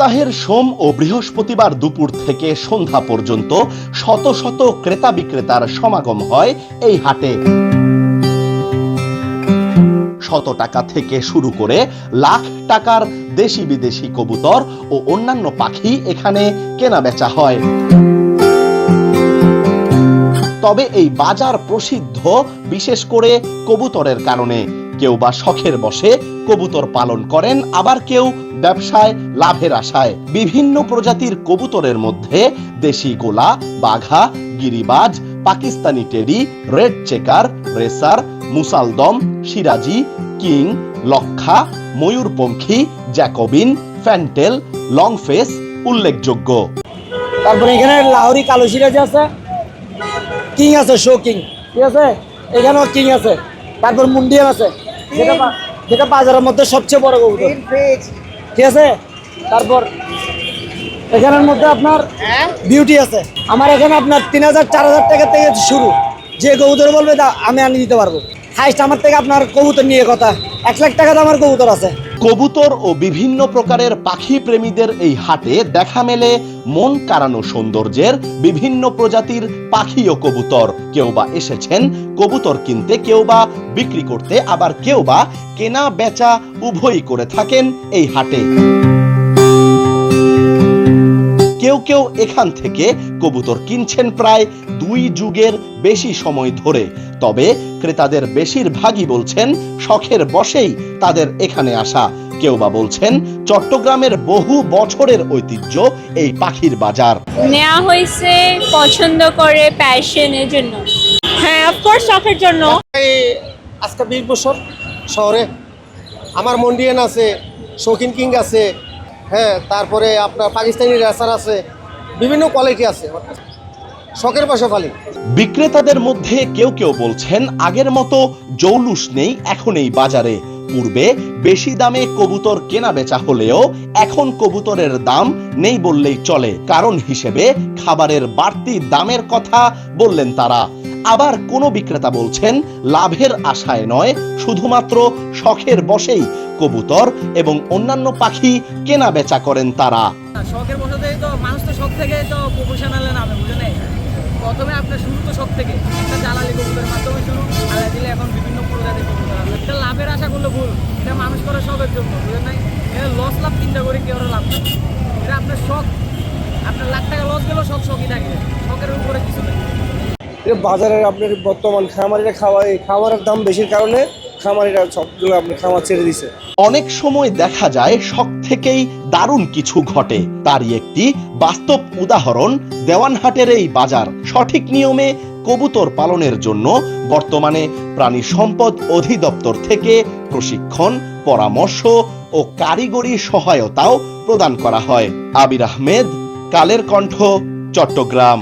সপ্তাহের সোম ও বৃহস্পতিবার দুপুর থেকে সন্ধ্যা পর্যন্ত শত শত ক্রেতা বিক্রেতার সমাগম হয় এই হাটে। শত টাকা থেকে শুরু করে লাখ টাকার দেশি বিদেশি কবুতর ও অন্যান্য পাখি এখানে কেনা বেচা হয়। তবে এই বাজার প্রসিদ্ধ বিশেষ করে কবুতরের কারণে। কেউ বা শখের বশে কবুতর পালন করেন, আবার কেউ ব্যবসায় লাভের আশায়। বিভিন্ন প্রজাতির কবুতরের মধ্যে দেশি গোলা, বাঘা, গিরিবাজ, Pakistani teddy, red checker, racer, মুসালদম, সিরাজি, কিং, লক্ষা, ময়ূরপঙ্খী, জ্যাকোবিন, ফ্যান্টেল, লং ফেস উল্লেখযোগ্য। তারপরে এখানে লাহোরি কালো সিরাজি আছে, কিং আছে, শো কিং, ঠিক আছে, এখানেও কিং আছে। তারপর মুন্ডিয়ান আছে, যেটা বাজারের মধ্যে সবচেয়ে বড় কবুতর, ঠিক আছে। তারপর এখানের মধ্যে আপনার বিউটি আছে। আমার এখানে আপনার 3000-4000 টাকা থেকে শুরু। যে কবুতর বলবে তা আমি আনি দিতে পারবো। হাইস্ট আমার থেকে আপনার কবুতর নিয়ে কথা 1 লাখ টাকা তো আমার কবুতর আছে। কবুতর ও বিভিন্ন প্রকারের পাখি প্রেমীদের এই হাটে দেখা মেলে মন কাড়ানো সৌন্দর্যের বিভিন্ন প্রজাতির পাখি ও কবুতর। কেউ বা এসেছেন কবুতর কিনতে, কেউ বা বিক্রি করতে, আবার কেউ বা কেনা বেচা উভয়ই করে থাকেন এই হাটে। কেউ কেউ এখান থেকে কবুতর কিনছেন প্রায় 2 যুগের বেশি সময় ধরে। তবে ক্রেতাদের বেশিরভাগই বলছেন শখের বশেই তাদের এখানে আসা। কেউ বা বলছেন চট্টগ্রামের বহু বছরের ঐতিহ্য এই পাখির বাজার। নেওয়া হয়েছে পছন্দ করে, প্যাশনের জন্য। হ্যাঁ, অফকোর্স শখের জন্য। আজকে 20 বছর শহরে আমার মন্ডিয়ান আছে, শৌখিন কিং আছে, হ্যাঁ, তারপরে আপনার পাকিস্তানি রেসার আছে, বিভিন্ন কোয়ালিটি আছে। শখের বসে ফালি। বিক্রেতাদের মধ্যে কেউ কেউ বলছেন আগের মতো জৌলুস নেই এখন এই বাজারে। পূর্বে বেশি দামে কবুতর কেনা বেচা হলেও এখন কবুতরের দাম নেই বললেই চলে। কারণ হিসেবে খাবারের বাড়তি দামের কথা বললেন তারা। আবার কোন বিক্রেতা বলছেন লাভের আশায় নয়, শুধুমাত্র শখের বশেই কবুতর এবং অন্যান্য পাখি কেনা বেচা করেন তারা। শখের বসতেই তো মানুষ তো শখ থেকে তো প্রফেশনালে নামে, বুঝে নেই। প্রথমে আপনার শুরু তো শখ থেকে, একটা জ্বালালি কবুতরের মাধ্যমে শুরু, আলাদা দিলে এখন বিভিন্ন প্রজাতির কবুতর আছে। এটা লাভের আশা করলে ভুল, এটা মানুষ করে শখের জন্য, বুঝেন নাই। এটা লস লাভ চিন্তা করে কেউ লাভ নেই। এটা আপনার শখ, আপনার লাখ টাকা লস গেলেও সব শখই থাকে, শখের উপরে কিছু নেই। বাজারের আপনার বর্তমান খামারিরা খাবারের দাম বেশির কারণে খামারিরা সবগুলো আপনি খামার ছেড়ে দিছে। অনেক সময় দেখা যায় শখ থেকেই দারুণ কিছু ঘটে। তারই একটি বাস্তব উদাহরণ দেওয়ানহাটের এই বাজার। সঠিক নিয়মে কবুতর পালনের জন্য বর্তমানে প্রাণী সম্পদ অধিদপ্তর থেকে প্রশিক্ষণ, পরামর্শ ও কারিগরি সহায়তাও প্রদান করা হয়। আবির আহমেদ, কালের কণ্ঠ, চট্টগ্রাম।